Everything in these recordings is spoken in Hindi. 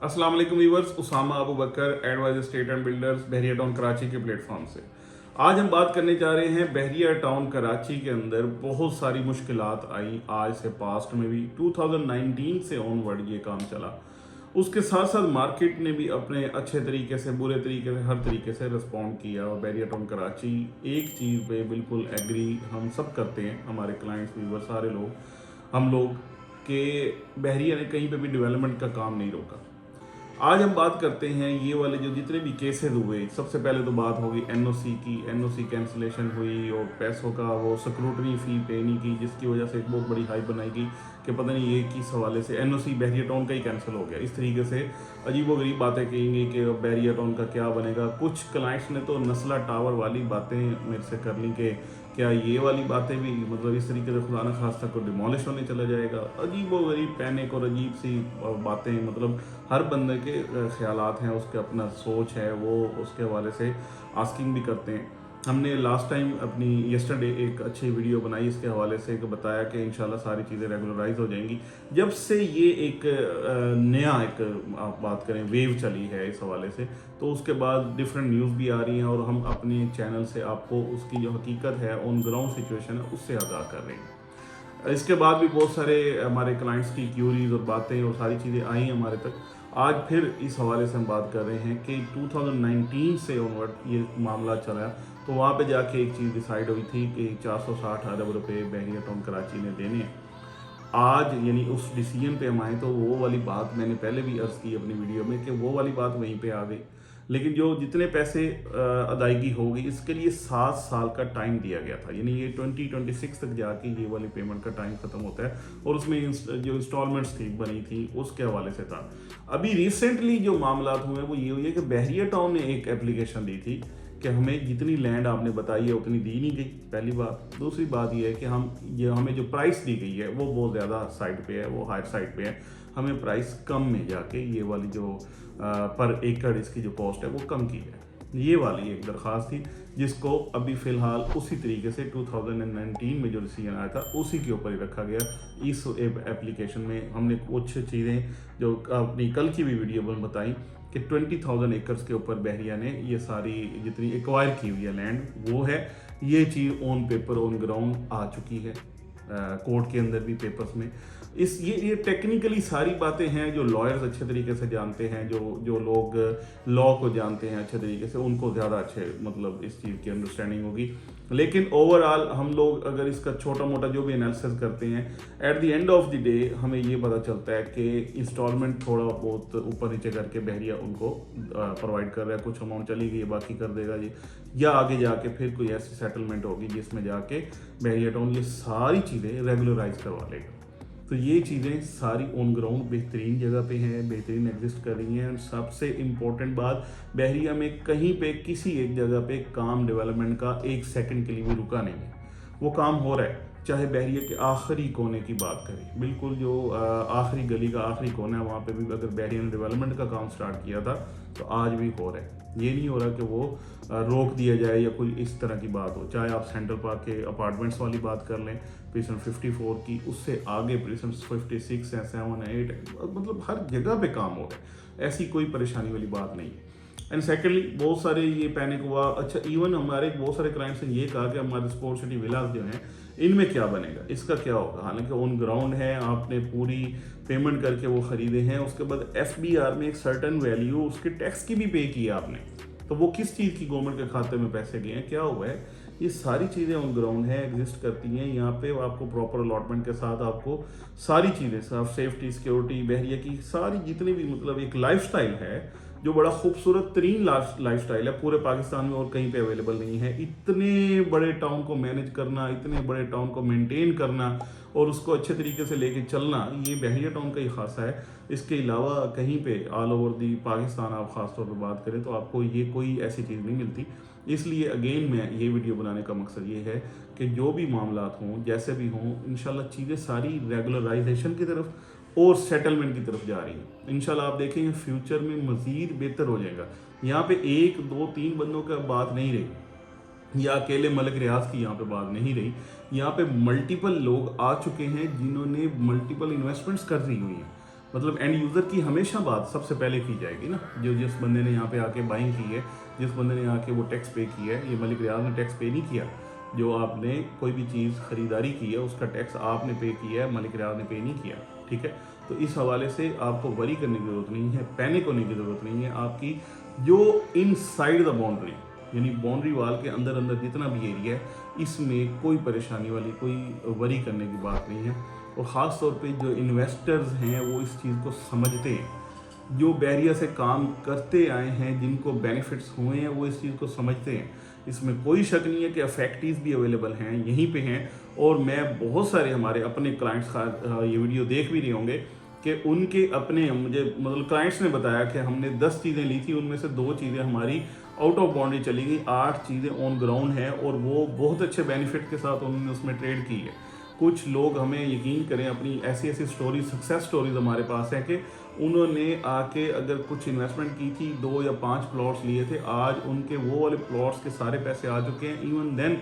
अस्सलाम वालेकुम viewers, Usama Abu Bakar advisor state and builders Bahria town Karachi के प्लेटफॉर्म से आज हम बात करने जा रहे हैं। बहरिया टाउन कराची के अंदर बहुत सारी मुश्किलात आई आज से, पास्ट में भी 2019 से ऑनवर्ड ये काम चला। उसके साथ साथ मार्केट ने भी अपने अच्छे तरीके से, बुरे तरीके से, हर तरीके से रिस्पॉन्ड किया। और बहरिया टाउन कराची एक चीज़ पे बिल्कुल एग्री हम सब करते हैं, हमारे क्लाइंट्स, व्यूअर, सारे लोग, हम लोग, के बहरिया ने कहीं पे भी डेवलपमेंट का काम नहीं रोका। आज हम बात करते हैं ये वाले जो जितने भी केसेस हुए। सबसे पहले तो बात होगी एनओसी की। एनओसी कैंसिलेशन हुई और पैसों का वो स्क्रूटनी फ़ी पे नहीं की, जिसकी वजह से एक बहुत बड़ी हाइप बनाई गई कि पता नहीं ये किस हवाले से एनओसी बहरिया टाउन का ही कैंसिल हो गया। इस तरीके से अजीबोगरीब बातें कहेंगे कि बहरिया टाउन का क्या बनेगा। कुछ क्लाइंट्स ने तो नस्ला टावर वाली बातें मेरे से कर ली कि क्या ये वाली बातें भी मतलब इस तरीके से खुदा न खास्ता को डिमोलिश होने चला जाएगा। अजीबोगरीब पैनिक और अजीब सी बातें, मतलब हर बंदे के ख्यालात हैं, उसके अपना सोच है, वो उसके हवाले से आस्किंग भी करते हैं। हमने लास्ट टाइम अपनी यस्टरडे एक अच्छी वीडियो बनाई इसके हवाले से, कि बताया कि इंशाल्लाह सारी चीज़ें रेगुलराइज हो जाएंगी जब से ये एक नया एक आप बात करें वेव चली है इस हवाले से। तो उसके बाद डिफरेंट न्यूज़ भी आ रही हैं और हम अपने चैनल से आपको उसकी जो हकीकत है, ऑन ग्राउंड सिचुएशन है, उससे आगाह कर रहे हैं। इसके बाद भी बहुत सारे हमारे क्लाइंट्स की क्यूरीज और बातें और सारी चीज़ें आई हमारे तक। आज फिर इस हवाले से हम बात कर रहे हैं कि 2019 से ऑनवर्ड ये मामला चला, तो वहाँ पे जाके एक चीज़ डिसाइड हुई थी कि 460 अरब रुपए बहरिया टाउन कराची ने देने हैं। आज यानी उस डिसीजन पे हम आए तो वो वाली बात मैंने पहले भी अर्ज़ की अपनी वीडियो में कि वो वाली बात वहीं पे आ गई। लेकिन जो जितने पैसे अदायगी होगी इसके लिए 7 साल का टाइम दिया गया था, यानी ये 2026 तक जाके ये वाली पेमेंट का टाइम ख़त्म होता है। और उसमें जो इंस्टॉलमेंट्स थी बनी थी उसके हवाले से था। अभी रिसेंटली जो मामला हुए वो ये हुई है कि बहरिया टाउन ने एक एप्लीकेशन दी थी कि हमें जितनी लैंड आपने बताई है उतनी दी नहीं गई, पहली बात। दूसरी बात ये है कि हमें जो प्राइस दी गई है वो बहुत ज़्यादा साइड पे है, वो हायर साइड पे है। हमें प्राइस कम में जाके ये वाली जो पर एकड़ इसकी जो कॉस्ट है वो कम की है। ये वाली एक दरख्वास्त थी जिसको अभी फ़िलहाल उसी तरीके से 2019 में जो डिसीजन आया था उसी के ऊपर ही रखा गया। इस एप्लीकेशन में हमने कुछ चीज़ें जो अपनी कल की भी वीडियो में बताई कि 20,000 एकर्स के ऊपर बहरिया ने ये सारी जितनी एक्वायर की हुई है लैंड वो है। ये चीज़ ऑन पेपर, ऑन ग्राउंड आ चुकी है, कोर्ट के अंदर भी पेपर्स में। ये टेक्निकली सारी बातें हैं जो लॉयर्स अच्छे तरीके से जानते हैं, जो लोग लॉ को जानते हैं अच्छे तरीके से, उनको ज़्यादा अच्छे मतलब इस चीज़ की अंडरस्टैंडिंग होगी। लेकिन ओवरऑल हम लोग अगर इसका छोटा मोटा जो भी एनालिसिस करते हैं, at the end of the day हमें ये पता चलता है कि इंस्टॉलमेंट थोड़ा बहुत ऊपर नीचे करके बहरिया उनको प्रोवाइड कर रहा है। कुछ अमाउंट चली गई है, बाकी कर देगा ये, या आगे जाके फिर कोई ऐसी सेटलमेंट होगी जिसमें जाके बहरिया टाउन ये सारी चीज़ें रेगुलराइज करवा लेगा। तो ये चीज़ें सारी ऑन ग्राउंड बेहतरीन जगह पे हैं, बेहतरीन एग्जिस्ट कर रही हैं। सबसे इम्पोर्टेंट बात, बहरिया में कहीं पे किसी एक जगह पे काम डेवलपमेंट का एक सेकंड के लिए भी रुका नहीं है, वो काम हो रहा है। चाहे बहरिया के आखिरी कोने की बात करें, बिल्कुल जो आखिरी गली का आखिरी कोना है, वहाँ पे भी अगर बहरिया ने डेवलपमेंट का काम स्टार्ट किया था तो आज भी हो रहा है। ये नहीं हो रहा कि वो रोक दिया जाए या कोई इस तरह की बात हो। चाहे आप सेंट्रल पार्क के अपार्टमेंट्स वाली बात कर लें, प्रीसन 54 की, उससे आगे प्रीसन 56 है, 7 है, 8 है, मतलब हर जगह पे काम हो रहा है, ऐसी कोई परेशानी वाली बात नहीं है। एंड सेकेंडली बहुत सारे ये पैनिक हुआ। अच्छा, इवन हमारे बहुत सारे क्लाइंट्स ने ये कहा कि हमारे स्पोर्ट सिटी विलास जो हैं इनमें क्या बनेगा, इसका क्या होगा। हालांकि ऑन ग्राउंड है, आपने पूरी पेमेंट करके वो ख़रीदे हैं, उसके बाद FBR में एक सर्टन वैल्यू उसके टैक्स की भी पे की है आपने, तो वो किस चीज़ की गवर्नमेंट के खाते में पैसे गए हैं, क्या हुआ है, ये सारी चीज़ें ऑन ग्राउंड है, एग्जिस्ट करती हैं। यहाँ पे आपको प्रॉपर अलॉटमेंट के साथ आपको सारी चीज़ें, साफ सेफ्टी, सिक्योरिटी, बहरिया की सारी जितनी भी मतलब एक लाइफस्टाइल है जो बड़ा खूबसूरत तरीन लाइफस्टाइल है, पूरे पाकिस्तान में और कहीं पे अवेलेबल नहीं है। इतने बड़े टाउन को मैनेज करना, इतने बड़े टाउन को मेंटेन करना और उसको अच्छे तरीके से लेके चलना, ये बहरिया टाउन का ही खासा है। इसके अलावा कहीं पे ऑल ओवर दी पाकिस्तान आप ख़ास तौर पर बात करें तो आपको ये कोई ऐसी चीज़ नहीं मिलती। इसलिए अगेन मैं ये वीडियो बनाने का मकसद ये है कि जो भी मामलात हों, जैसे भी हों, इंशाल्लाह चीज़ें सारी रेगुलराइजेशन की तरफ और सेटलमेंट की तरफ जा रही है। इंशाल्लाह आप देखेंगे फ्यूचर में मज़ीद बेहतर हो जाएगा। यहाँ पे 1 2 3 बंदों का बात नहीं रही, या अकेले मलिक रियाज की यहाँ पे बात नहीं रही। यहाँ पे मल्टीपल लोग आ चुके हैं जिन्होंने मल्टीपल इन्वेस्टमेंट्स कर दी हुई हैं। मतलब एंड यूज़र की हमेशा बात सबसे पहले की जाएगी ना। जो जिस बंदे ने यहाँ पे आके बाइंग की है, जिस बंदे ने आके वो टैक्स पे किया है, ये मलिक रियाज ने टैक्स पे नहीं किया। जो आपने कोई भी चीज़ खरीदारी की है उसका टैक्स आपने पे किया है, मलिक रियाज ने पे नहीं किया, ठीक है। तो इस हवाले से आपको वरी करने की ज़रूरत नहीं है, पैनिक होने की ज़रूरत नहीं है। आपकी जो इनसाइड द बाउंड्री, यानी बाउंड्री वाल के अंदर अंदर जितना भी एरिया है, इसमें कोई परेशानी वाली, कोई वरी करने की बात नहीं है। और ख़ास तौर पे जो इन्वेस्टर्स हैं वो इस चीज़ को समझते हैं, जो बहरिया से काम करते आए हैं, जिनको बेनिफिट्स हुए हैं, वो इस चीज़ को समझते हैं। इसमें कोई शक नहीं है कि अफेक्टिव भी अवेलेबल हैं, यहीं पे हैं। और मैं बहुत सारे हमारे अपने क्लाइंट्स का ये वीडियो देख भी रहे होंगे कि उनके अपने मुझे मतलब क्लाइंट्स ने बताया कि हमने 10 चीज़ें ली थी, उनमें से 2 चीज़ें हमारी आउट ऑफ बाउंड्री चली गई, 8 चीज़ें ऑन ग्राउंड हैं और वो बहुत अच्छे बेनिफिट के साथ उन्होंने उसमें ट्रेड की है। कुछ लोग, हमें यकीन करें, अपनी ऐसी ऐसी स्टोरीज, सक्सेस स्टोरीज हमारे पास हैं कि उन्होंने आके अगर कुछ इन्वेस्टमेंट की थी, 2 या 5 प्लॉट्स लिए थे, आज उनके वो वाले प्लॉट्स के सारे पैसे आ चुके हैं। इवन देन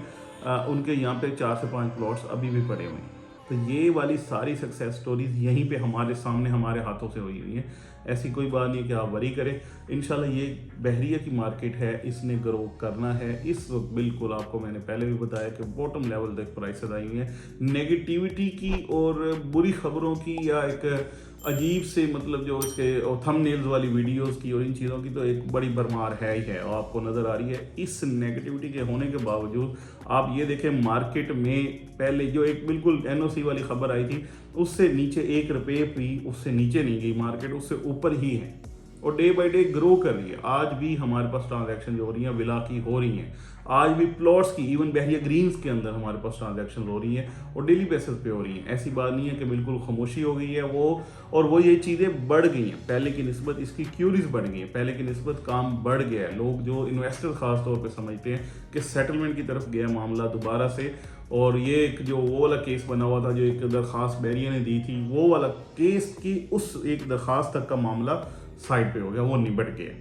उनके यहाँ पे 4 से 5 प्लॉट्स अभी भी पड़े हुए हैं। तो ये वाली सारी सक्सेस स्टोरीज यहीं पे हमारे सामने, हमारे हाथों से हुई हुई हैं। ऐसी कोई बात नहीं कि आप वरी करें। इंशाल्लाह ये बहरिया की मार्केट है, इसने ग्रो करना है। इस वक्त बिल्कुल आपको मैंने पहले भी बताया कि बॉटम लेवल तक प्राइसेस आई हुई हैं। नेगेटिविटी की और बुरी खबरों की या एक अजीब से मतलब जो इसके थंबनेल्स वाली वीडियोस की और इन चीज़ों की तो एक बड़ी भरमार है ही है और आपको नज़र आ रही है। इस नेगेटिविटी के होने के बावजूद आप ये देखें, मार्केट में पहले जो एक बिल्कुल एनओसी वाली खबर आई थी, उससे नीचे 1 रुपये भी उससे नीचे नहीं गई मार्केट, उससे ऊपर ही है और डे बाय डे ग्रो कर रही है। आज भी हमारे पास ट्रांजैक्शन जो हो रही हैं विला की हो रही हैं, आज भी प्लॉट्स की, इवन बहरिया ग्रीन्स के अंदर हमारे पास ट्रांजैक्शन हो रही हैं और डेली बेसिस पे हो रही हैं। ऐसी बात नहीं है कि बिल्कुल खामोशी हो गई है वो ये चीज़ें बढ़ गई हैं। पहले की निस्बत इसकी क्यूरीज बढ़ गई हैं, पहले की निस्बत काम बढ़ गया है। लोग जो इन्वेस्टर खास तौर पर समझते हैं कि सेटलमेंट की तरफ गया मामला दोबारा से, और ये एक जो वो वाला केस बना हुआ था जो एक दरख्वास्त बहरिया ने दी थी, वो वाला केस की उस एक दरख्वास्त तक का मामला साइड पे हो गया, वो निबट गया।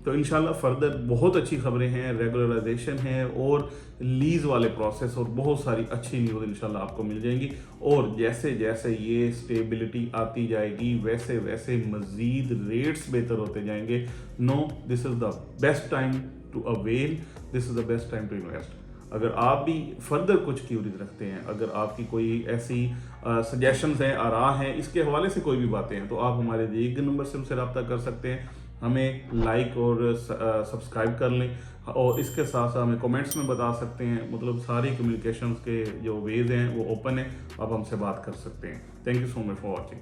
तो इंशाल्लाह फर्दर बहुत अच्छी खबरें हैं, रेगुलराइजेशन है और लीज वाले प्रोसेस और बहुत सारी अच्छी न्यूज़ इंशाल्लाह आपको मिल जाएंगी। और जैसे जैसे ये स्टेबिलिटी आती जाएगी वैसे वैसे मज़ीद रेट्स बेहतर होते जाएंगे। No, this is the best time to avail, this is the best time to invest. अगर आप भी फर्दर कुछ क्यूरीज रखते हैं, अगर आपकी कोई ऐसी सजेशंस हैं, आरा हैं, इसके हवाले से कोई भी बातें हैं, तो आप हमारे दिए गए नंबर से हमसे रब्ता कर सकते हैं। हमें लाइक और सब्सक्राइब कर लें और इसके साथ साथ हमें कमेंट्स में बता सकते हैं। मतलब सारी कम्युनिकेशंस के जो वेज हैं वो ओपन है, आप हमसे बात कर सकते हैं। Thank you so much for watching.